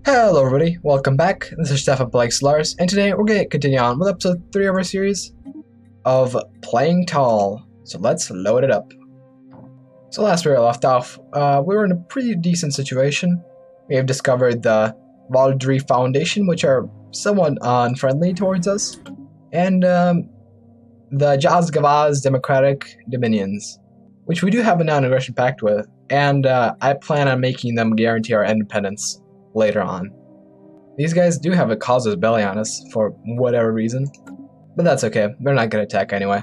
Hello everybody, welcome back. This is Stefan playing Stellaris, and today we're going to continue on with episode 3 of our series of Playing Tall. So let's load it up. So last we left off, we were in a pretty decent situation. We have discovered the Valdry Foundation, which are somewhat unfriendly towards us, and the Jazgavaz Democratic Dominions, which we do have a non-aggression pact with, and I plan on making them guarantee our independence later on. These guys do have a casus belli on us for whatever reason, but that's okay, they're not going to attack anyway.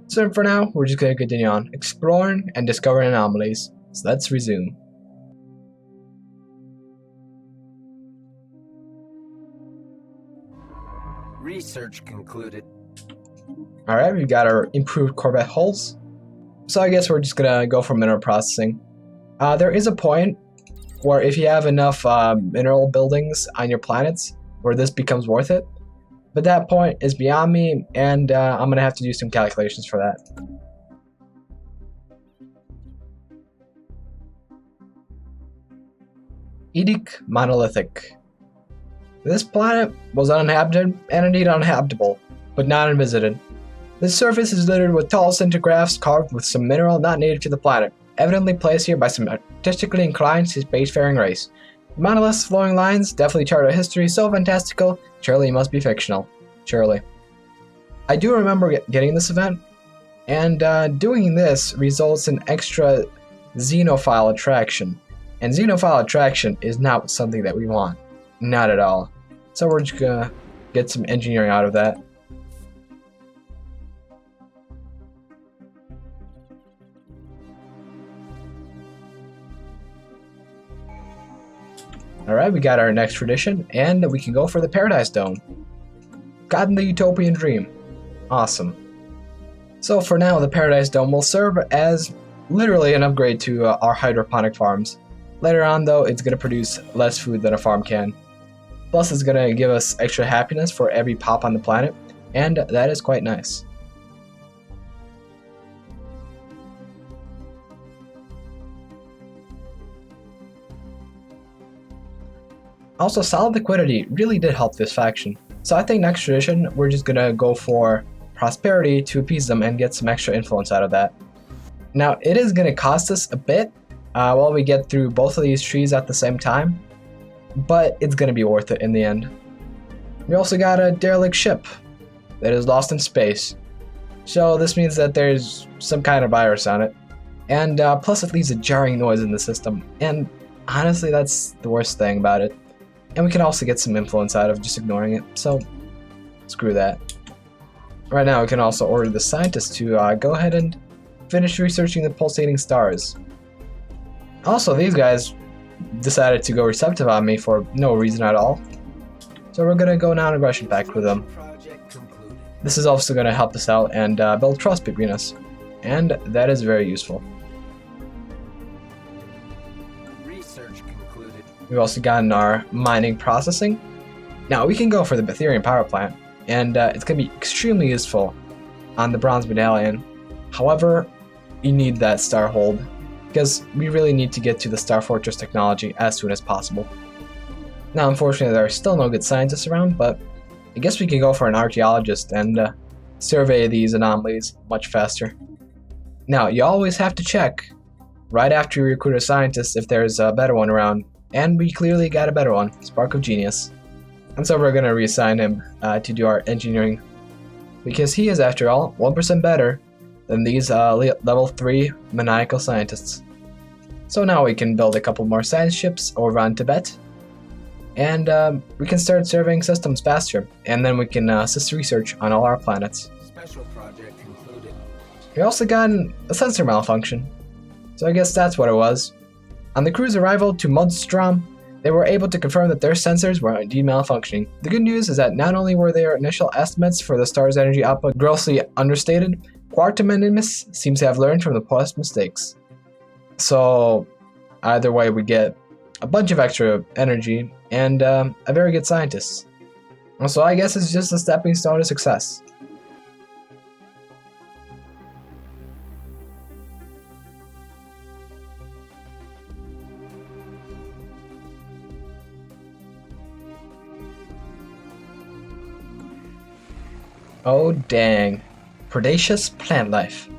So for now, we're just going to continue on exploring and discovering anomalies, so let's resume. Research concluded. Alright, we got our improved Corvette hulls, so I guess we're just going to go for mineral processing. There is a point where if you have enough mineral buildings on your planets where this becomes worth it. But that point is beyond me, and I'm going to have to do some calculations for that. Edic Monolithic. This planet was uninhabited and indeed uninhabitable, but not unvisited. This surface is littered with tall centigraphs carved with some mineral not native to the planet, evidently placed here by some artistically inclined spacefaring race. The monolith's flowing lines definitely chart a history so fantastical, surely it must be fictional. Surely. I do remember getting this event, and doing this results in extra xenophile attraction. And xenophile attraction is not something that we want. Not at all. So we're just gonna get some engineering out of that. Alright, we got our next tradition, and we can go for the Paradise Dome. Gotten the Utopian dream. Awesome. So for now, the Paradise Dome will serve as literally an upgrade to our hydroponic farms. Later on though, it's going to produce less food than a farm can. Plus it's going to give us extra happiness for every pop on the planet, and that is quite nice. Also, solid liquidity really did help this faction. So I think next tradition, we're just gonna go for prosperity to appease them and get some extra influence out of that. Now, it is gonna cost us a bit while we get through both of these trees at the same time, but it's gonna be worth it in the end. We also got a derelict ship that is lost in space. So this means that there's some kind of virus on it. And plus it leaves a jarring noise in the system. And honestly, that's the worst thing about it. And we can also get some influence out of just ignoring it, so screw that. Right now we can also order the scientists to go ahead and finish researching the pulsating stars. Also, these guys decided to go receptive on me for no reason at all. So we're gonna go non-aggression pact with them. This is also gonna help us out and build trust between us. And that is very useful. We've also gotten our mining processing. Now we can go for the Betherian power plant, and it's going to be extremely useful on the bronze medallion. However, you need that star hold, because we really need to get to the Star Fortress technology as soon as possible. Now unfortunately there are still no good scientists around, but I guess we can go for an archaeologist and survey these anomalies much faster. Now you always have to check right after you recruit a scientist if there's a better one around. And we clearly got a better one, Spark of Genius. And so we're going to reassign him to do our engineering. Because he is, after all, 1% better than these level 3 maniacal scientists. So now we can build a couple more science ships over on Tibet. And we can start surveying systems faster. And then we can assist research on all our planets. Special project concluded. We also got a sensor malfunction. So I guess that's what it was. On the crew's arrival to Mudstrom, they were able to confirm that their sensors were indeed malfunctioning. The good news is that not only were their initial estimates for the star's energy output grossly understated, Quartamimus seems to have learned from the past mistakes. So either way, we get a bunch of extra energy and a very good scientist. So I guess it's just a stepping stone to success. Oh dang. Predaceous plant life.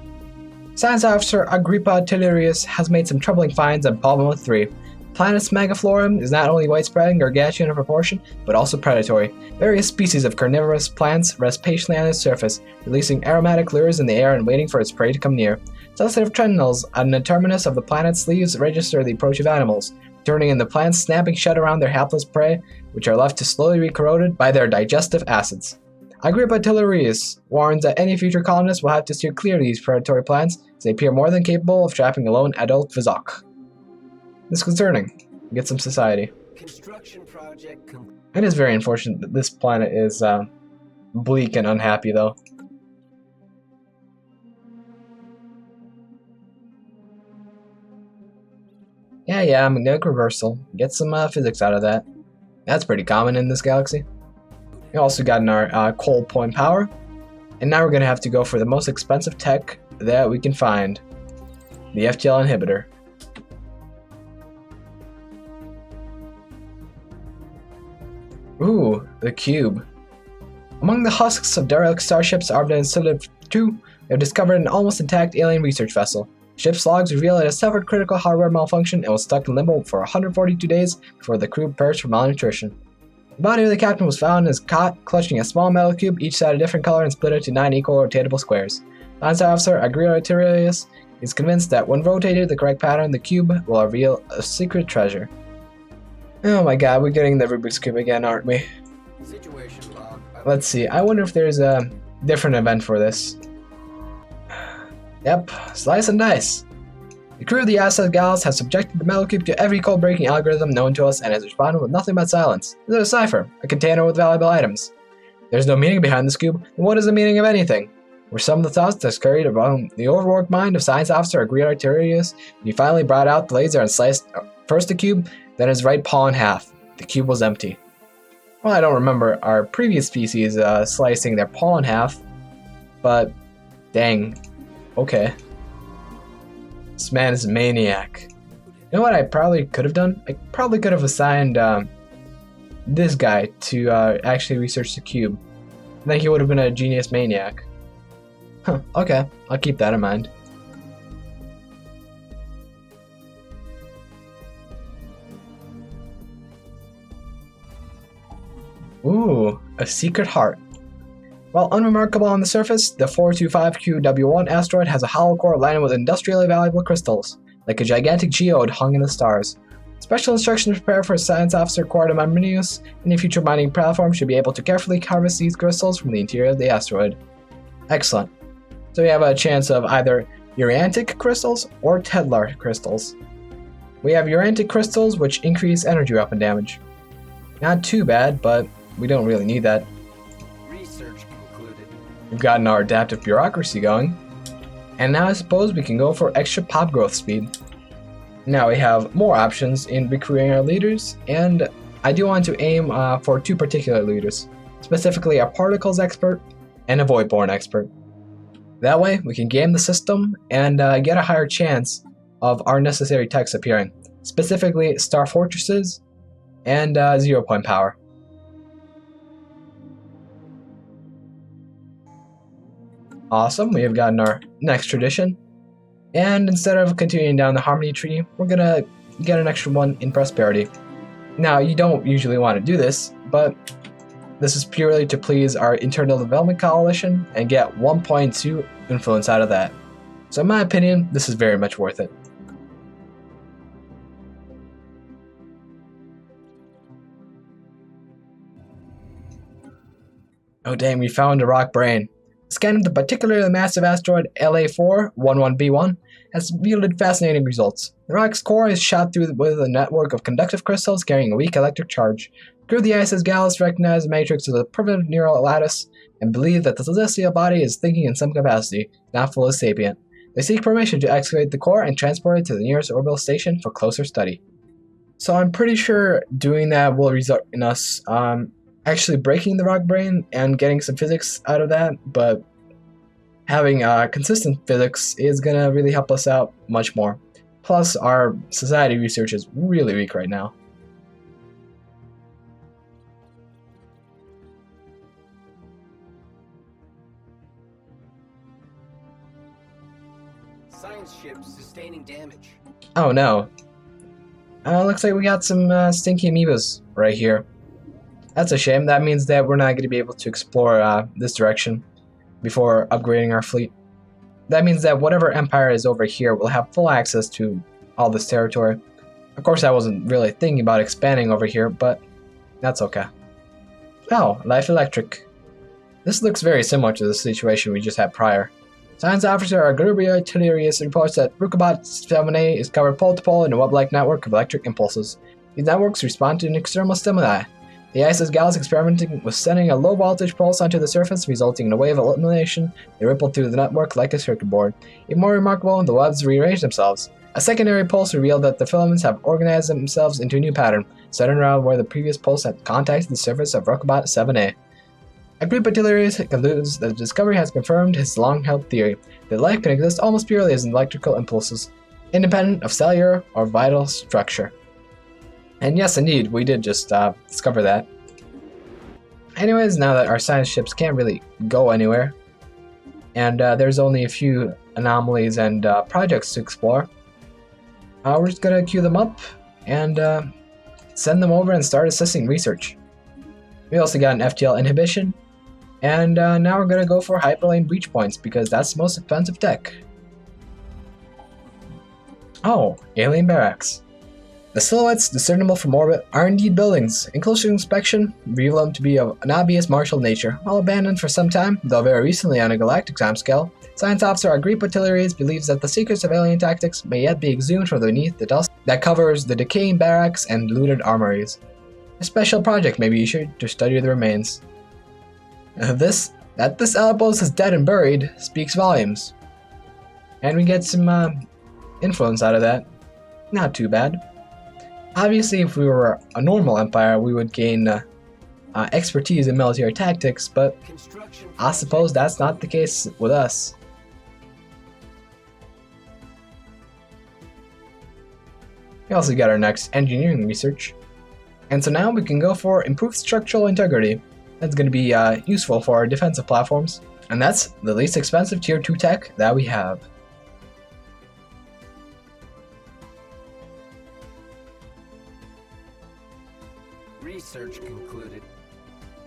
Science officer Agrippa Tellurius has made some troubling finds on Palma 3. Planet's megaflora is not only widespread and gargantuan in proportion, but also predatory. Various species of carnivorous plants rest patiently on its surface, releasing aromatic lures in the air and waiting for its prey to come near. Sensitive tendrils on the terminus of the planet's leaves register the approach of animals, turning in the plants snapping shut around their hapless prey, which are left to slowly be corroded by their digestive acids. Agrippa Tellurius warns that any future colonists will have to steer clear of these predatory plants, as they appear more than capable of trapping a lone adult Vizok. This is concerning. Get some society. Construction project It is very unfortunate that this planet is bleak and unhappy, though. Yeah, magnetic reversal. Get some physics out of that. That's pretty common in this galaxy. We also got our coal point power. And now we're going to have to go for the most expensive tech that we can find. The FTL inhibitor. Ooh, the cube. Among the husks of derelict starships orbiting in Stellaris 2, we have discovered an almost intact alien research vessel. Ship's logs reveal it has suffered critical hardware malfunction and was stuck in limbo for 142 days before the crew perished from malnutrition. The body of the captain was found in his cot, clutching a small metal cube, each side a different color and split into 9 equal rotatable squares. Science officer Agrippa is convinced that when rotated the correct pattern, the cube will reveal a secret treasure. Oh my god, we're getting the Rubik's Cube again, aren't we? situation log. Let's see, I wonder if there's a different event for this. Yep, slice and dice. The crew of the SS Gals has subjected the metal cube to every code-breaking algorithm known to us and has responded with nothing but silence. Is it a cipher? A container with valuable items? There's no meaning behind this cube, then what is the meaning of anything? Were some of the thoughts that's carried around the overworked mind of Science Officer Agrippa Tellurius, and he finally brought out the laser and sliced first the cube, then his right paw in half. The cube was empty. Well, I don't remember our previous species slicing their paw in half, but dang, okay. This man is a maniac. You know what I probably could have done? I probably could have assigned this guy to actually research the cube. Then he would have been a genius maniac. Huh, okay, I'll keep that in mind. Ooh, a secret heart. While unremarkable on the surface, the 425QW1 asteroid has a hollow core lined with industrially valuable crystals, like a gigantic geode hung in the stars. Special instructions prepare for Science Officer Quartum Arminius. Any future mining platform should be able to carefully harvest these crystals from the interior of the asteroid. Excellent. So we have a chance of either Urantic crystals or Tedlar crystals. We have Urantic crystals, which increase energy weapon damage. Not too bad, but we don't really need that. Research concluded. We've gotten our adaptive bureaucracy going. And now I suppose we can go for extra pop growth speed. Now we have more options in recruiting our leaders, and I do want to aim for 2 particular leaders, specifically a particles expert and a voidborn expert. That way we can game the system and get a higher chance of our necessary techs appearing, specifically star fortresses and 0-point power. Awesome, we have gotten our next tradition. And instead of continuing down the harmony tree, we're gonna get an extra one in prosperity. Now, you don't usually want to do this, but this is purely to please our internal development coalition and get 1.2 influence out of that. So in my opinion, this is very much worth it. Oh dang, we found a rock brain. Scanning the particularly massive asteroid LA4-11B1 has yielded fascinating results. The rock's core is shot through with a network of conductive crystals carrying a weak electric charge. The crew of the ISS Gallus recognize the matrix as a primitive neural lattice and believe that the celestial body is thinking in some capacity, not fully sapient. They seek permission to excavate the core and transport it to the nearest orbital station for closer study. So I'm pretty sure doing that will result in us actually breaking the rock brain and getting some physics out of that, but having consistent physics is going to really help us out much more. Plus, our society research is really weak right now. Science ship sustaining damage. Oh no. Looks like we got some stinky amoebas right here. That's a shame. That means that we're not going to be able to explore this direction before upgrading our fleet. That means that whatever empire is over here will have full access to all this territory. Of course, I wasn't really thinking about expanding over here, but that's okay. Oh, Life Electric. This looks very similar to the situation we just had prior. Science Officer Aggressiveness reports that Rukabot 7A is covered pole-to-pole in a web-like network of electric impulses. These networks respond to an external stimuli. The ISS Galaxy experimenting with sending a low-voltage pulse onto the surface, resulting in a wave of illumination. They ripple through the network like a circuit board. Even more remarkable, the webs rearrange themselves. A secondary pulse revealed that the filaments have organized themselves into a new pattern, centered around where the previous pulse had contacted the surface of Rukabot 7A. A group of Stellaris concludes that the discovery has confirmed his long-held theory that life can exist almost purely as electrical impulses, independent of cellular or vital structure. And yes, indeed, we did just discover that. Anyways, now that our science ships can't really go anywhere, and there's only a few anomalies and projects to explore, we're just gonna queue them up and send them over and start assessing research. We also got an FTL inhibition, and now we're gonna go for hyperlane breach points because that's the most expensive tech. Oh, alien barracks. The silhouettes discernible from orbit are indeed buildings. In closer inspection, reveal them to be of an obvious martial nature. While abandoned for some time, though very recently on a galactic timescale, Science Officer Agripa Tilleries believes that the secrets of alien tactics may yet be exhumed from beneath the dust that covers the decaying barracks and looted armories. A special project may be issued to study the remains. That this outpost is dead and buried speaks volumes. And we get some influence out of that. Not too bad. Obviously, if we were a normal empire, we would gain expertise in military tactics, but I suppose that's not the case with us. We also got our next engineering research. And so now we can go for improved structural integrity. That's going to be useful for our defensive platforms. And that's the least expensive tier 2 tech that we have. Research concluded.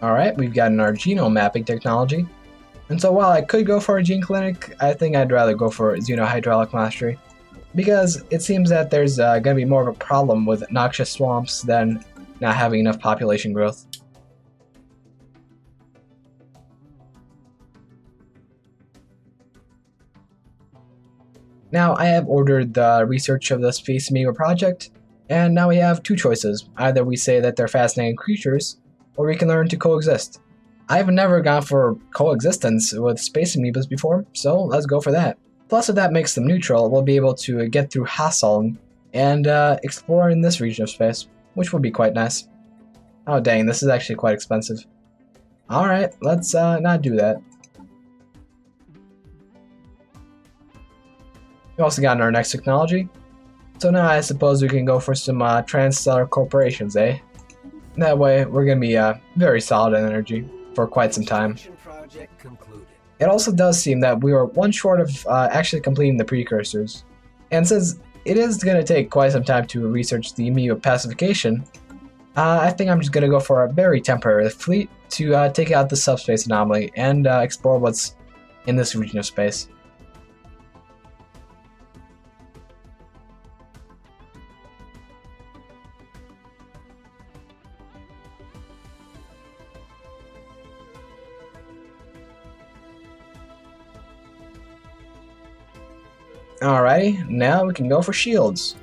Alright, we've gotten our genome mapping technology. And so while I could go for a gene clinic, I think I'd rather go for xenohydraulic mastery. Because it seems that there's going to be more of a problem with noxious swamps than not having enough population growth. Now I have ordered the research of the Space Amoeba project, and now we have two choices. Either we say that they're fascinating creatures, or we can learn to coexist. I've never gone for coexistence with space amoebas before, so let's go for that. Plus, if that makes them neutral, we'll be able to get through Hassel and explore in this region of space, which would be quite nice. Oh dang, this is actually quite expensive. Alright, let's not do that. We also got our next technology. So now I suppose we can go for some transstellar corporations, eh? That way, we're going to be very solid in energy for quite some time. It also does seem that we were one short of actually completing the precursors. And since it is going to take quite some time to research the amoeba pacification, I think I'm just going to go for a very temporary fleet to take out the subspace anomaly and explore what's in this region of space. Alrighty, now we can go for shields.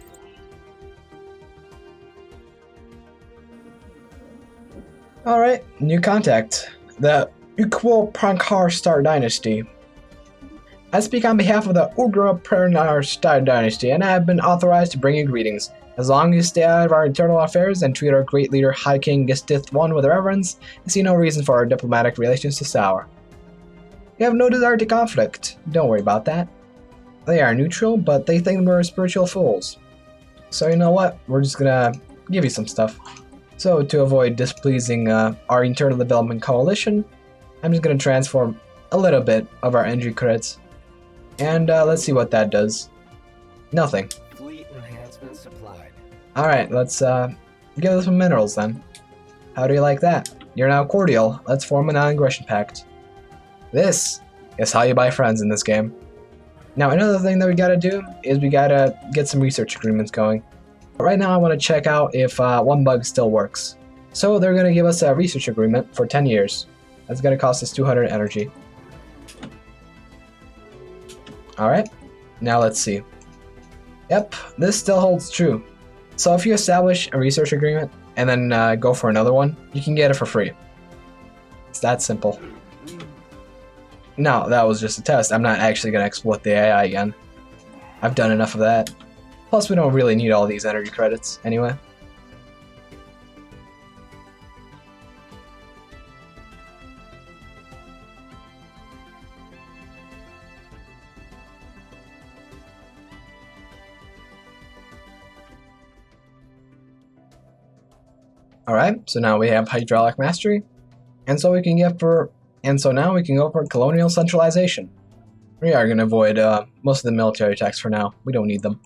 Alright, new contact. The Ukwil Prankar Star Dynasty. I speak on behalf of the Ugra Prankar Star Dynasty, and I have been authorized to bring you greetings. As long as you stay out of our internal affairs and treat our great leader High King Gestith I with reverence, I see no reason for our diplomatic relations to sour. We have no desire to conflict. Don't worry about that. They are neutral, but they think we're spiritual fools. So you know what? We're just gonna give you some stuff. So to avoid displeasing our internal development coalition, I'm just gonna transform a little bit of our energy credits. And let's see what that does. Nothing. Fleet enhancement supplied. Alright, let's give us some minerals then. How do you like that? You're now cordial. Let's form a non-aggression pact. This is how you buy friends in this game. Now another thing that we gotta do is we gotta get some research agreements going. But right now I want to check out if one bug still works. So they're gonna give us a research agreement for 10 years. That's gonna cost us 200 energy. Alright, now let's see. Yep, this still holds true. So if you establish a research agreement and then go for another one, you can get it for free. It's that simple. No, that was just a test. I'm not actually going to exploit the AI again. I've done enough of that. Plus, we don't really need all these energy credits anyway. Alright, so now we have hydraulic mastery, and so now we can go for colonial centralization. We are going to avoid most of the military attacks for now. We don't need them.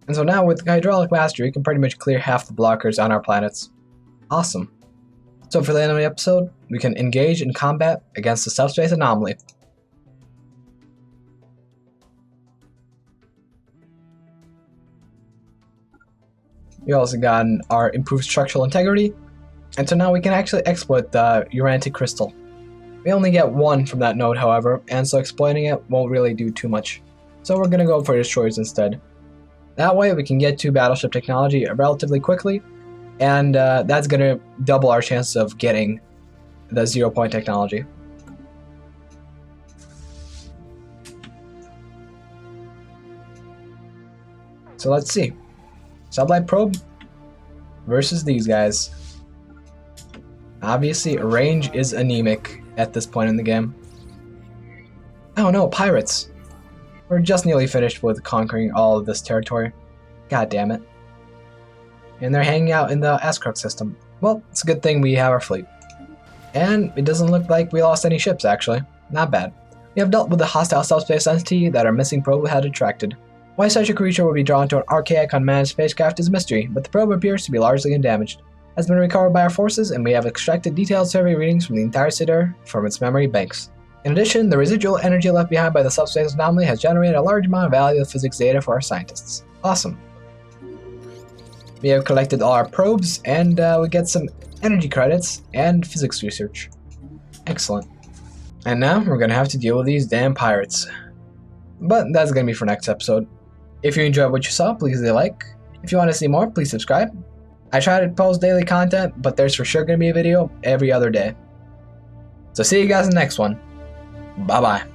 And so now with hydraulic mastery, we can pretty much clear half the blockers on our planets. Awesome. So for the end of the episode, we can engage in combat against the subspace anomaly. We also got our improved structural integrity, and so now we can actually exploit the Urantic crystal. We only get one from that node, however, and so exploiting it won't really do too much. So we're gonna go for destroyers instead. That way we can get to battleship technology relatively quickly, and that's gonna double our chances of getting the 0-point technology. So let's see. Sublight probe versus these guys. Obviously, range is anemic at this point in the game. Oh no, pirates! We're just nearly finished with conquering all of this territory. God damn it. And they're hanging out in the Ascrook system. Well, it's a good thing we have our fleet. And it doesn't look like we lost any ships, actually. Not bad. We have dealt with the hostile subspace entity that our missing probe had attracted. Why such a creature would be drawn to an archaic unmanned spacecraft is a mystery, but the probe appears to be largely undamaged. It has been recovered by our forces, and we have extracted detailed survey readings from the entire center from its memory banks. In addition, the residual energy left behind by the subspace anomaly has generated a large amount of valuable physics data for our scientists. Awesome. We have collected all our probes, and we get some energy credits and physics research. Excellent. And now we're gonna have to deal with these damn pirates. But that's gonna be for next episode. If you enjoyed what you saw, please leave a like. If you want to see more, please subscribe. I try to post daily content, but there's for sure gonna be a video every other day. So see you guys in the next one. Bye bye.